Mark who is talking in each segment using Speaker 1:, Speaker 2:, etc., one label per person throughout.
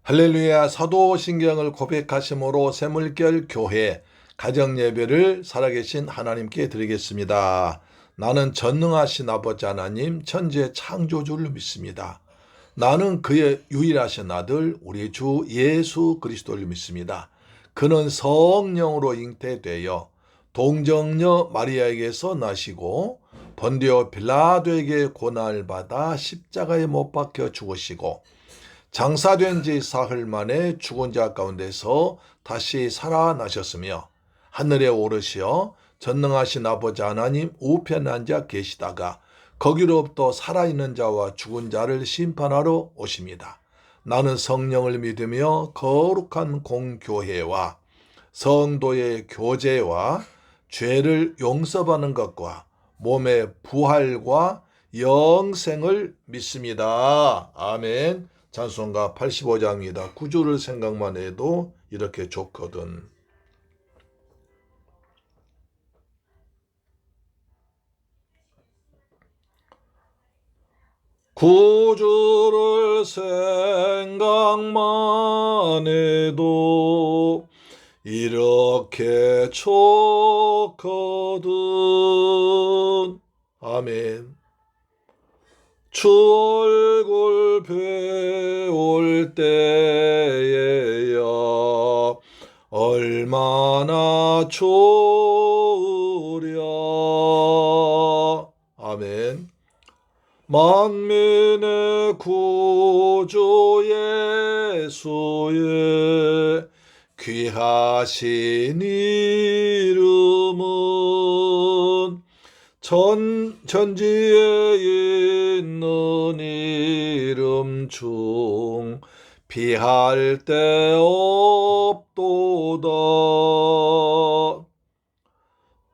Speaker 1: 할렐루야. 사도신경을 고백하심으로 새물결 교회 가정예배를 살아계신 하나님께 드리겠습니다. 나는 전능하신 아버지 하나님 천지의 창조주를 믿습니다. 나는 그의 유일하신 아들 우리 주 예수 그리스도를 믿습니다. 그는 성령으로 잉태되어 동정녀 마리아에게서 나시고 본디오 빌라도에게 고난을 받아 십자가에 못 박혀 죽으시고 장사된 지 사흘 만에 죽은 자 가운데서 다시 살아나셨으며 하늘에 오르시어 전능하신 아버지 하나님 우편에 앉아 계시다가 거기로부터 살아있는 자와 죽은 자를 심판하러 오십니다. 나는 성령을 믿으며 거룩한 공교회와 성도의 교제와 죄를 용서받는 것과 몸의 부활과 영생을 믿습니다. 아멘. 찬송가 85장입니다. 구주를 생각만 해도 이렇게 좋거든. 구주를 생각만 해도 이렇게 좋거든. 아멘. 주 얼굴 배울 때에야 얼마나 좋으랴. 아멘. 만민의 구주 예수의 귀하신 이름은 천지에 있는 이름 중 비할 데 없도다.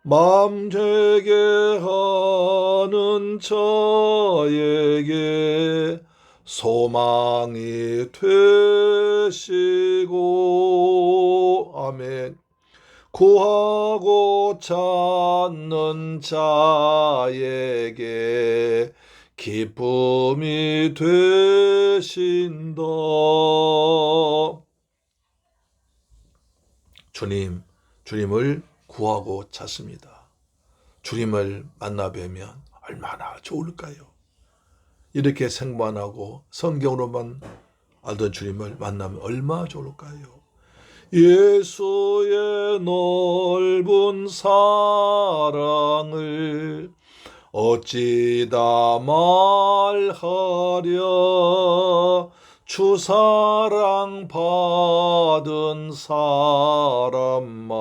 Speaker 1: 맘 되게 하는 자에게 소망이 되시고 아멘. 구하고 찾는 자에게 기쁨이 되신다. 주님을 구하고 찾습니다. 주님을 만나 뵈면 얼마나 좋을까요? 이렇게 생만하고 성경으로만 알던 주님을 만나면 얼마나 좋을까요? 예수의 넓은 사랑을 어찌다 말하랴. 주 사랑 받은 사람만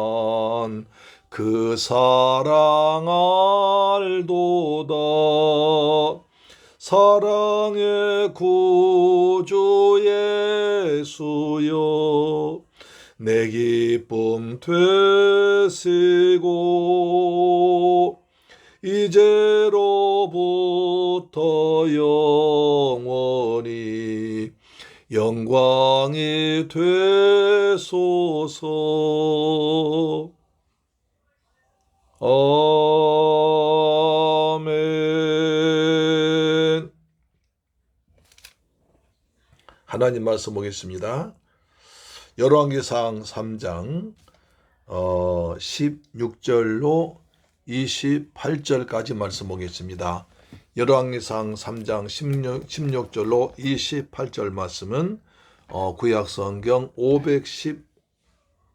Speaker 1: 그 사랑 알도다. 사랑의 구주 예수여 내 기쁨 되시고 이제로부터 영원히 영광이 되소서. 아멘. 하나님 말씀 보겠습니다. 열왕기상 3장 16절로 28절까지 말씀 보겠습니다. 열왕기상 3장 16절로 28절 말씀은 구약성경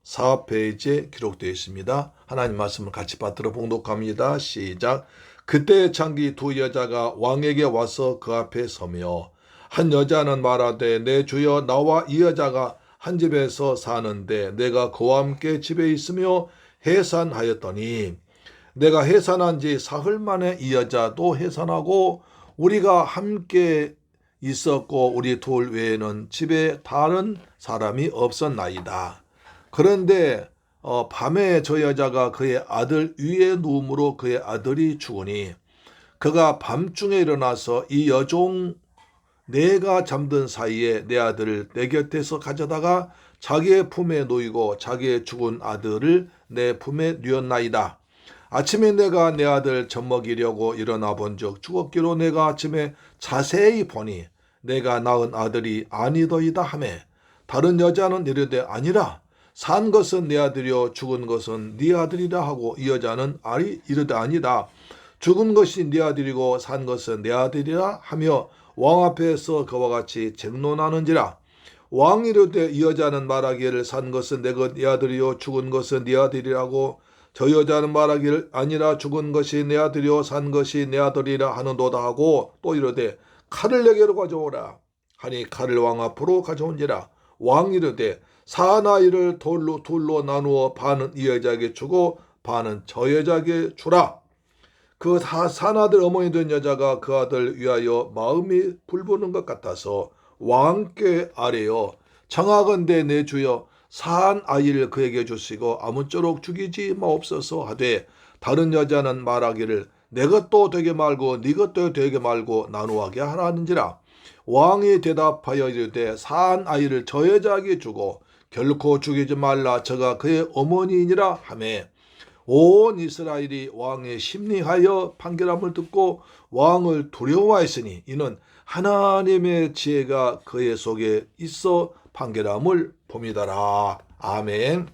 Speaker 1: 514페이지에 기록되어 있습니다. 하나님 말씀을 같이 받들어 봉독합니다. 시작. 그때 창기 두 여자가 왕에게 와서 그 앞에 서며 한 여자는 말하되 내 주여 나와 이 여자가 한 집에서 사는데 내가 그와 함께 집에 있으며 해산하였더니 내가 해산한 지 사흘 만에 이 여자도 해산하고 우리가 함께 있었고 우리 둘 외에는 집에 다른 사람이 없었나이다. 그런데 밤에 저 여자가 그의 아들 위에 누움으로 그의 아들이 죽으니 그가 밤중에 일어나서 이 여종 내가 잠든 사이에 내 아들을 내 곁에서 가져다가 자기의 품에 놓이고 자기의 죽은 아들을 내 품에 뉘었나이다. 아침에 내가 내 아들 젖먹이려고 일어나 본즉 죽었기로 내가 아침에 자세히 보니 내가 낳은 아들이 아니더이다 하매 다른 여자는 이르되 아니라 산 것은 내 아들이요 죽은 것은 네 아들이라 하고 이 여자는 이르되 아니다. 죽은 것이 네 아들이고 산 것은 내 아들이라 하며 왕 앞에서 그와 같이 쟁론하는지라. 왕이 이르되 이 여자는 말하기를 산 것은 내 아들이요 죽은 것은 네 아들이라고 저 여자는 말하기를 아니라 죽은 것이 내 아들이요 산 것이 내 아들이라 하는도다 하고 또 이르되 칼을 내게로 가져오라 하니 칼을 왕 앞으로 가져온지라. 왕이 이르되 사나이를 둘로 나누어 반은 이 여자에게 주고 반은 저 여자에게 주라. 그 사나들 어머니 된 여자가 그 아들 위하여 마음이 불부는 것 같아서 왕께 아뢰어 청하건대 내 주여 산 아이를 그에게 주시고 아무쪼록 죽이지 마옵소서 하되 다른 여자는 말하기를 내 것도 되게 말고 네 것도 되게 말고 나누게 하라는지라. 왕이 대답하여 이르되 산 아이를 저 여자에게 주고 결코 죽이지 말라 저가 그의 어머니이니라 하매 온 이스라엘이 왕의 심리하여 판결함을 듣고 왕을 두려워하였으니 이는 하나님의 지혜가 그의 속에 있어 판결함을 봄이더라. 아멘.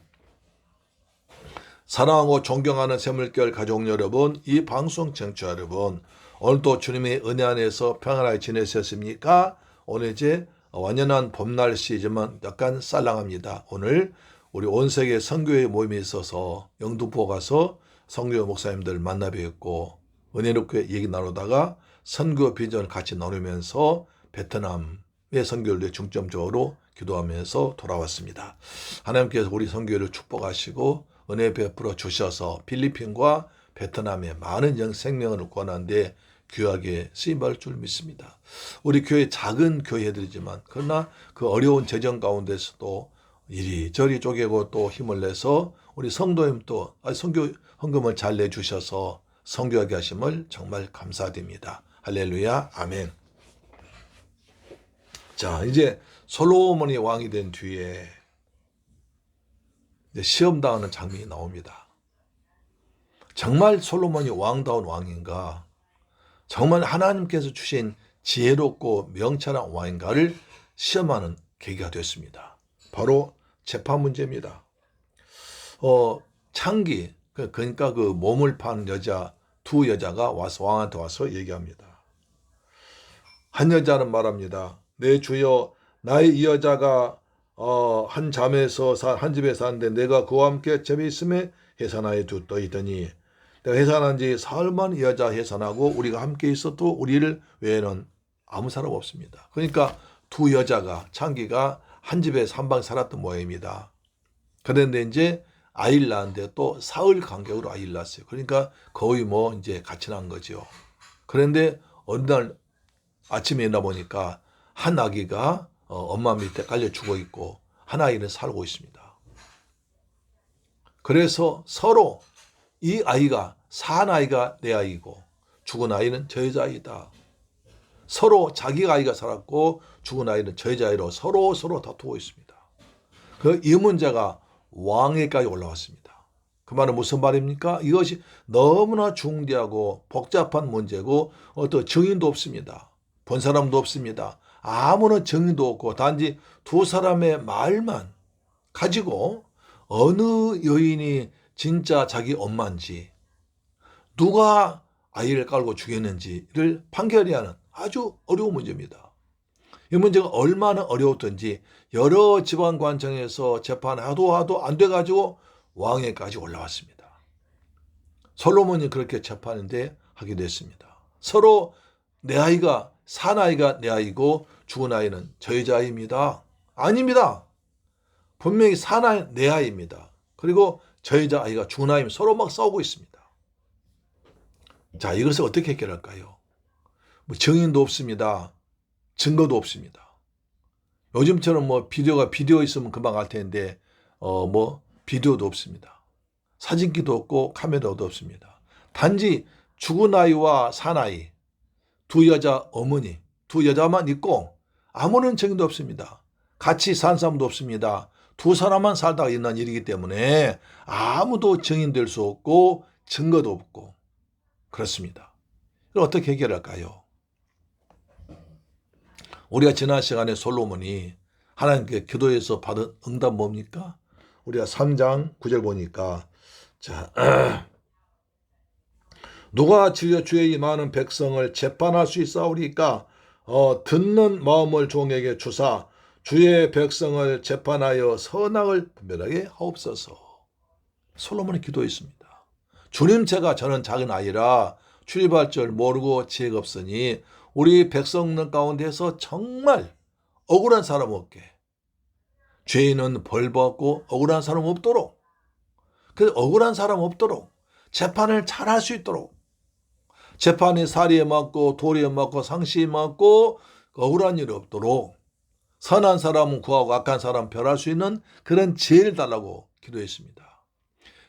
Speaker 1: 사랑하고 존경하는 새물결 가족 여러분, 이 방송 청취자 여러분, 오늘도 주님의 은혜 안에서 평안하게 지내셨습니까? 오늘 이제 완연한 봄날씨지만 약간 쌀랑합니다. 오늘 우리 온 세계 선교회 모임에 있어서 영등포 가서 선교 목사님들 만나 뵙고 은혜롭게 얘기 나누다가 선교 비전을 같이 나누면서 베트남의 선교를 중점적으로 기도하면서 돌아왔습니다. 하나님께서 우리 선교회를 축복하시고 은혜 베풀어 주셔서 필리핀과 베트남에 많은 생명을 구하는데 귀하게 쓰임받을 줄 믿습니다. 우리 교회 작은 교회들이지만 그러나 그 어려운 재정 가운데서도 이리저리 쪼개고 또 힘을 내서 우리 성도님 또 선교 헌금을 잘 내주셔서 선교하게 하심을 정말 감사드립니다. 할렐루야, 아멘. 자, 이제 솔로몬이 왕이 된 뒤에 시험당하는 장면이 나옵니다. 정말 솔로몬이 왕다운 왕인가? 정말 하나님께서 주신 지혜롭고 명철한 왕인가를 시험하는 계기가 됐습니다. 바로 재판 문제입니다. 창기, 그러니까 그 몸을 파는 두 여자가 와서 왕한테 와서 얘기합니다. 한 여자는 말합니다. 내 주여, 나의 이 여자가 한 집에 사는데 내가 그와 함께 재미있음에 해산하여 두더이더니 내가 해산한 지 사흘만 이 여자 해산하고 우리가 함께 있어도 우리를 외에는 아무 사람 없습니다. 그러니까 두 여자가 창기가 한 집에서 한 방 살았던 모양입니다. 그런데 이제 아이를 낳았는데 또 사흘 간격으로 아이를 낳았어요. 그러니까 거의 이제 같이 난 거죠. 그런데 어느 날 아침에 일어나 보니까 한 아기가 엄마 밑에 깔려 죽어 있고 한 아이는 살고 있습니다. 그래서 서로 이 아이가 산 아이가 내 아이고 죽은 아이는 저 여자 아이다. 서로 자기가 아이가 살았고 죽은 아이는 저 여자 아이로 서로 다투고 있습니다. 이 문제가 왕에까지 올라왔습니다. 그 말은 무슨 말입니까? 이것이 너무나 중대하고 복잡한 문제고 어떤 증인도 없습니다. 본 사람도 없습니다. 아무런 증인도 없고 단지 두 사람의 말만 가지고 어느 여인이 진짜 자기 엄마인지 누가 아이를 깔고 죽였는지를 판결해야 하는 아주 어려운 문제입니다. 이 문제가 얼마나 어려웠던지 여러 지방관청에서 재판하도 안 돼가지고 왕에까지 올라왔습니다. 솔로몬이 그렇게 재판인데 하게 됐습니다. 서로 내 아이가 산 아이가 내 아이고 죽은 아이는 저 여자 아이입니다. 아닙니다. 분명히 산 아이 내 아이입니다. 그리고 저 여자 아이가 죽은 아이면 서로 막 싸우고 있습니다. 자, 이것을 어떻게 해결할까요? 증인도 없습니다. 증거도 없습니다. 요즘처럼 비디오 있으면 금방 알 텐데 비디오도 없습니다. 사진기도 없고 카메라도 없습니다. 단지 죽은 아이와 산 아이, 두 여자 어머니, 두 여자만 있고 아무런 증인도 없습니다. 같이 산 사람도 없습니다. 두 사람만 살다가 일어난 일이기 때문에 아무도 증인될 수 없고 증거도 없고 그렇습니다. 그럼 어떻게 해결할까요? 우리가 지난 시간에 솔로몬이 하나님께 기도해서 받은 응답 뭡니까? 우리가 3장 9절 보니까 자 누가 주의 많은 백성을 재판할 수 있사오리까? 듣는 마음을 종에게 주사 주의 백성을 재판하여 선악을 분별하게 하옵소서. 솔로몬이 기도했습니다. 주님, 저는 작은 아이라 출입할 줄 모르고 지혜가 없으니 우리 백성들 가운데서 정말 억울한 사람 없게, 죄인은 벌 받고 억울한 사람 없도록, 그 억울한 사람 없도록 재판을 잘할 수 있도록, 재판이 사리에 맞고 도리에 맞고 상시에 맞고 억울한 일이 없도록 선한 사람은 구하고 악한 사람은 멸할 수 있는 그런 지혜를 달라고 기도했습니다.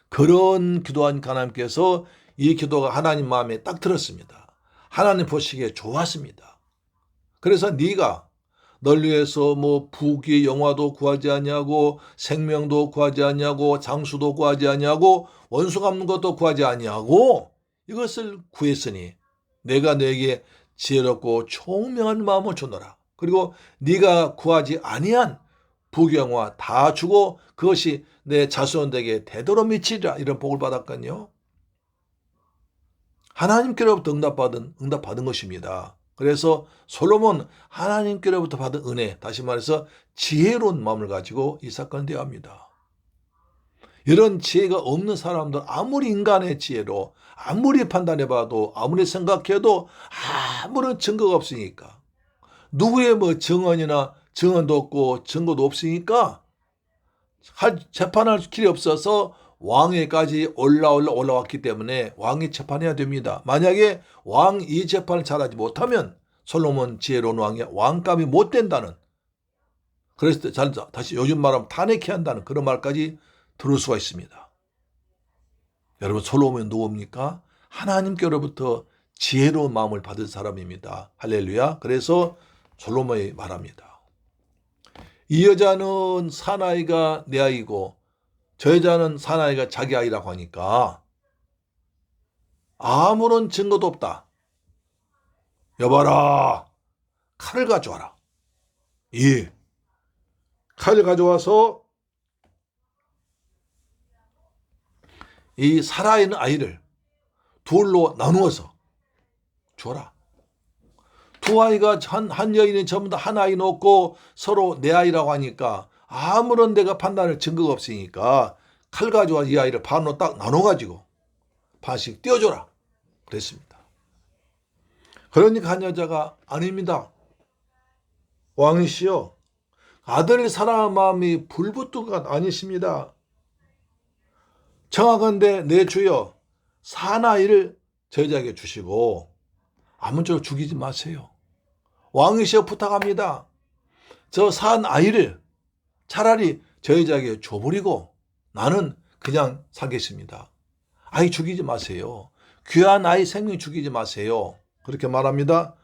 Speaker 1: 그런 기도한 하나님께서 이 기도가 하나님 마음에 딱 들었습니다. 하나님 보시기에 좋았습니다. 그래서 네가 널 위해서 부귀 영화도 구하지 아니하고 생명도 구하지 아니하고 장수도 구하지 아니하고 원수 갚는 것도 구하지 아니하고 이것을 구했으니 내가 너에게 지혜롭고 총명한 마음을 주노라. 그리고 네가 구하지 아니한 부귀영화 다 주고 그것이 내 자손에게 되도록 미치리라. 이런 복을 받았거든요. 하나님께로부터 응답받은 것입니다. 그래서 솔로몬 하나님께로부터 받은 은혜, 다시 말해서 지혜로운 마음을 가지고 이 사건을 대합니다. 이런 지혜가 없는 사람들 아무리 인간의 지혜로 아무리 판단해봐도 아무리 생각해도 아무런 증거가 없으니까, 누구의 증언도 없고 증거도 없으니까 재판할 길이 없어서 왕에까지 올라왔기 때문에 왕이 재판해야 됩니다. 만약에 왕이 이 재판을 잘하지 못하면 솔로몬 지혜로운 왕이 왕감이 못 된다는, 그래서 다시 요즘 말하면 탄핵해야 한다는 그런 말까지 들을 수가 있습니다. 여러분, 솔로몬은 누굽니까? 하나님께로부터 지혜로운 마음을 받은 사람입니다. 할렐루야. 그래서 솔로몬이 말합니다. 이 여자는 사나이가 내 아이고 저 여자는 사나이가 자기 아이라고 하니까 아무런 증거도 없다. 여봐라, 칼을 가져와라. 예, 칼을 가져와서 이 살아있는 아이를 둘로 나누어서 줘라. 두 아이가 한 여인이 전부 다 한 아이 놓고 서로 내 아이라고 하니까 아무런 내가 판단할 증거가 없으니까 칼 가져와 이 아이를 반으로 딱 나눠가지고 반씩 띄워줘라 그랬습니다. 그러니까 한 여자가 아닙니다. 왕이시여, 아들을 사랑하는 마음이 불붙은 것 아니십니다. 청하건대 내 주여 사나이를 저 여자에게 주시고 아무쪼록 죽이지 마세요. 왕이시여 부탁합니다. 저 산 아이를 차라리 저 여자에게 줘버리고 나는 그냥 살겠습니다. 아이 죽이지 마세요. 귀한 아이 생명 죽이지 마세요. 그렇게 말합니다.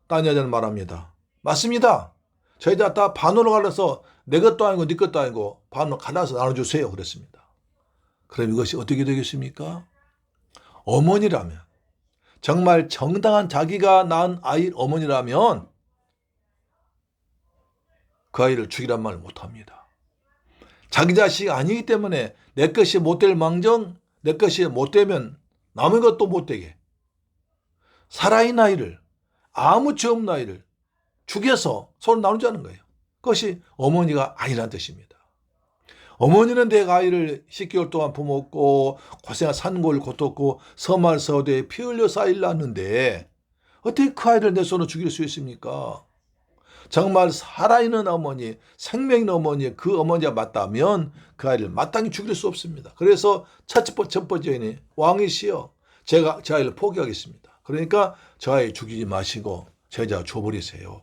Speaker 1: 딴 여자는 말합니다. 맞습니다. 저 여자 다 반으로 갈라서 내 것도 아니고 네 것도 아니고 반으로 갈라서 나눠주세요. 그랬습니다. 그럼 이것이 어떻게 되겠습니까? 어머니라면, 정말 정당한 자기가 낳은 아이 어머니라면 그 아이를 죽이란 말을 못합니다. 자기 자식이 아니기 때문에 내 것이 못될 망정, 내 것이 못되면 남의 것도 못되게 살아있는 아이를, 아무 죄 없는 아이를 죽여서 서로 나누자는 거예요. 그것이 어머니가 아니라는 뜻입니다. 어머니는 내가 아이를 10개월 동안 품었고 고생한 산골 고쳤고 서말 서대에 피 흘려 쌓일 낳았는데 어떻게 그 아이를 내 손으로 죽일 수 있습니까? 정말 살아있는 어머니, 생명 있는 어머니, 그 어머니가 맞다면 그 아이를 마땅히 죽일 수 없습니다. 그래서 첫 번째는 왕이시여, 제가 제 아이를 포기하겠습니다. 그러니까 저 아이 죽이지 마시고 저 여자 줘버리세요.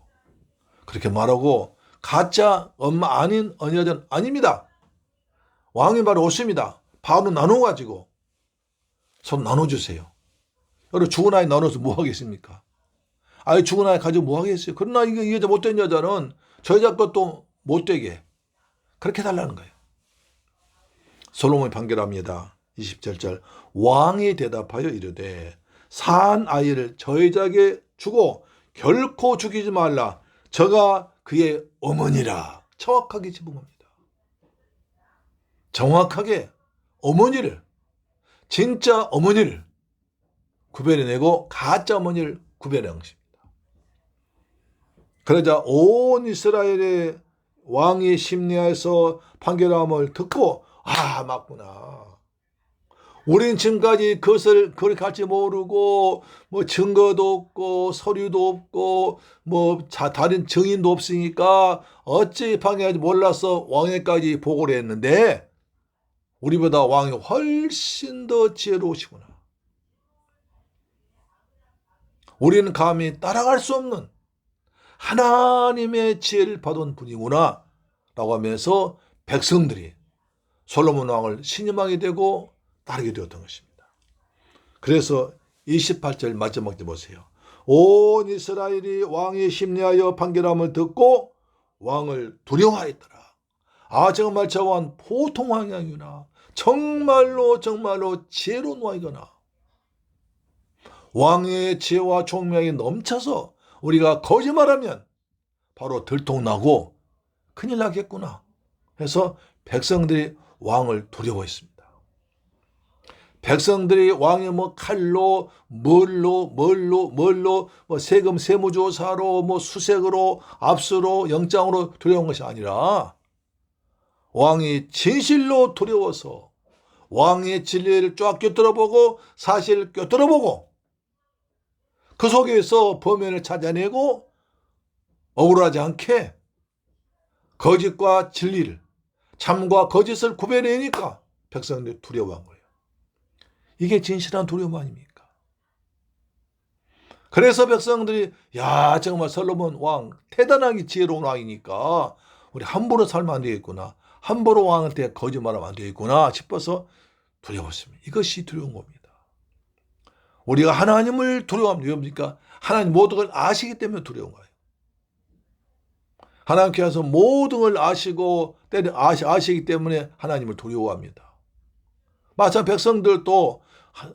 Speaker 1: 그렇게 말하고 가짜 엄마 아닌 어느 여자는 아닙니다. 왕이 바로 옳습니다. 바로 나눠가지고 서로 나눠주세요. 여러분, 죽은 아이 나눠서 뭐 하겠습니까? 아이 죽은 아이 가지고 뭐 하겠어요? 그러나 이 여자 못된 여자는 저 여자 것도 못되게 그렇게 달라는 거예요. 솔로몬이 판결합니다. 27절 왕이 대답하여 이르되 산 아이를 저 여자에게 주고 결코 죽이지 말라. 저가 그의 어머니라. 정확하게 짚은 겁니다. 정확하게 어머니를, 진짜 어머니를 구별해내고 가짜 어머니를 구별한 것입니다. 그러자 온 이스라엘의 왕이 심리하여서 판결함을 듣고 맞구나. 우린 지금까지 그것을 같이 모르고 뭐 증거도 없고 서류도 없고 뭐 다른 증인도 없으니까 어찌 판결하지 몰라서 왕에까지 보고를 했는데 우리보다 왕이 훨씬 더 지혜로우시구나. 우리는 감히 따라갈 수 없는 하나님의 지혜를 받은 분이구나 라고 하면서 백성들이 솔로몬 왕을 신임하게 되고 따르게 되었던 것입니다. 그래서 28절 마지막 절 보세요. 온 이스라엘이 왕이 심리하여 판결함을 듣고 왕을 두려워하였더라. 정말 저 왕은 보통 왕이 아니구나. 정말로 지혜로운 왕이구나. 왕의 지혜와 총명이 넘쳐서 우리가 거짓말하면 바로 들통나고 큰일 나겠구나 해서 백성들이 왕을 두려워했습니다. 백성들이 왕이 칼로 뭘로 세금 세무조사로 수색으로 압수로 영장으로 두려운 것이 아니라 왕이 진실로 두려워서 왕의 진리를 쫙 꿰뚫어보고 사실을 꿰뚫어보고 그 속에서 범인을 찾아내고 억울하지 않게 거짓과 진리를, 참과 거짓을 구별해내니까 백성들이 두려워한 거예요. 이게 진실한 두려움 아닙니까? 그래서 백성들이 정말 솔로몬 왕 대단하게 지혜로운 왕이니까 우리 함부로 살면 안 되겠구나. 함부로 왕한테 거짓말하면 안 되겠구나 싶어서 두려웠습니다. 이것이 두려운 겁니다. 우리가 하나님을 두려워하면 왜입니까? 하나님 모든 걸 아시기 때문에 두려운 거예요. 하나님께서 모든 걸 아시고 아시기 때문에 하나님을 두려워합니다. 마찬가지로 백성들도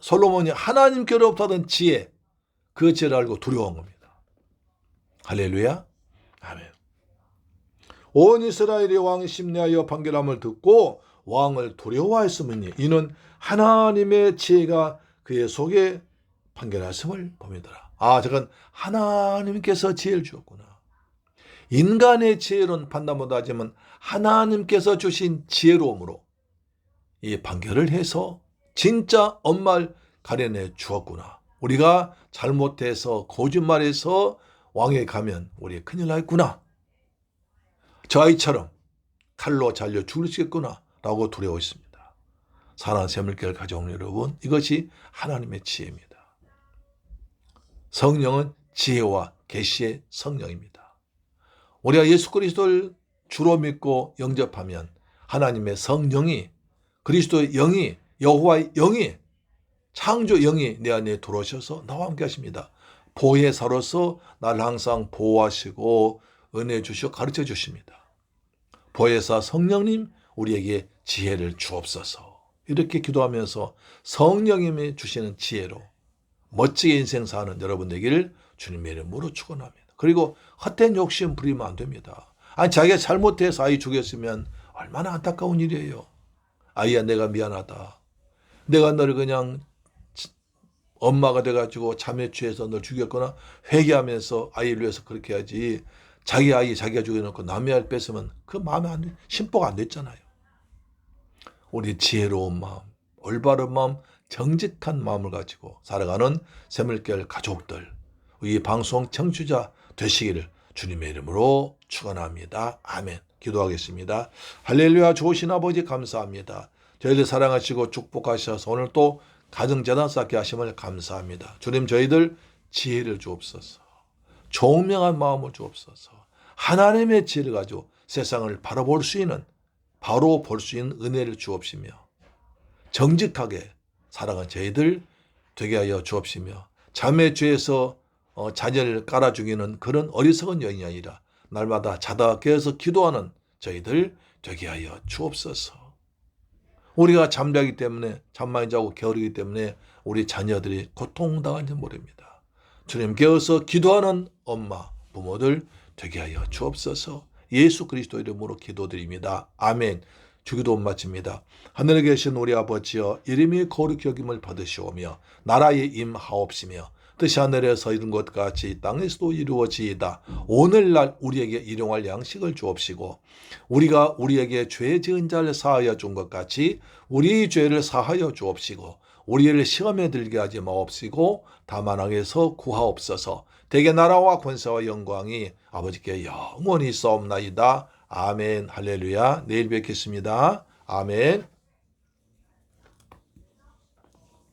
Speaker 1: 솔로몬이 하나님께로부터 받은 지혜, 그 지혜를 알고 두려워한 겁니다. 할렐루야. 아멘. 온 이스라엘의 왕이 심리하여 판결함을 듣고 왕을 두려워하였으니 이는 하나님의 지혜가 그의 속에 판결하였음을 봅니다. 저건 하나님께서 지혜를 주었구나. 인간의 지혜로는 판단 못하지만 하나님께서 주신 지혜로움으로 이 판결을 해서 진짜 엄마를 가려내 주었구나. 우리가 잘못해서 거짓말해서 왕에 가면 우리 큰일 나겠구나. 저 아이처럼 칼로 잘려 죽으시겠구나 라고 두려워했습니다. 사랑하는 샘물교회를 가져오는 여러분, 이것이 하나님의 지혜입니다. 성령은 지혜와 계시의 성령입니다. 우리가 예수 그리스도를 주로 믿고 영접하면 하나님의 성령이, 그리스도의 영이, 여호와의 영이, 창조 영이 내 안에 들어오셔서 나와 함께 하십니다. 보혜사로서 나를 항상 보호하시고 은혜 주시고 가르쳐 주십니다. 보혜사 성령님, 우리에게 지혜를 주옵소서. 이렇게 기도하면서 성령님이 주시는 지혜로 멋지게 인생 사는 여러분 되기를 주님의 이름으로 축원합니다. 그리고 헛된 욕심 부리면 안 됩니다. 자기가 잘못해서 아이 죽였으면 얼마나 안타까운 일이에요. 아이야, 내가 미안하다. 내가 너를 그냥 엄마가 돼가지고 잠에 취해서 널 죽였거나 회개하면서 아이를 위해서 그렇게 해야지. 자기 아이 자기가 죽여놓고 남의 아이를 뺏으면 그 마음에 안 돼. 심보가 안 됐잖아요. 우리 지혜로운 마음, 올바른 마음, 정직한 마음을 가지고 살아가는 샘물교회 가족들, 이 방송 청취자 되시기를 주님의 이름으로 축원합니다. 아멘. 기도하겠습니다. 할렐루야. 좋으신 아버지 감사합니다. 저희들 사랑하시고 축복하셔서 오늘 또 가정재단 쌓게 하심을 감사합니다. 주님, 저희들 지혜를 주옵소서. 총명한 마음을 주옵소서. 하나님의 지혜를 가지고 세상을 바라볼 수 있는, 바로 볼 수 있는 은혜를 주옵시며 정직하게 살아간 저희들 되게 하여 주옵시며 자매 죄에서 자녀를 깔아 죽이는 그런 어리석은 여인이 아니라 날마다 자다 깨어서 기도하는 저희들 되게 하여 주옵소서. 우리가 잠자기 때문에, 잠많이 자고 게으르기 때문에 우리 자녀들이 고통당할지 모릅니다. 주님, 깨어서 기도하는 엄마, 부모들 되게 하여 주옵소서. 예수 그리스도 이름으로 기도드립니다. 아멘. 주기도 마칩니다. 하늘에 계신 우리 아버지여, 이름이 거룩히 여김을 받으시오며 나라에 임하옵시며 뜻이 하늘에서 이룬 것 같이 땅에서도 이루어지이다. 오늘날 우리에게 일용할 양식을 주옵시고 우리가 우리에게 죄 지은 자를 사하여 준 것 같이 우리 죄를 사하여 주옵시고 우리를 시험에 들게 하지 마옵시고 다만 악에서 구하옵소서. 대개 나라와 권세와 영광이 아버지께 영원히 있사옵나이다. 아멘. 할렐루야. 내일 뵙겠습니다. 아멘.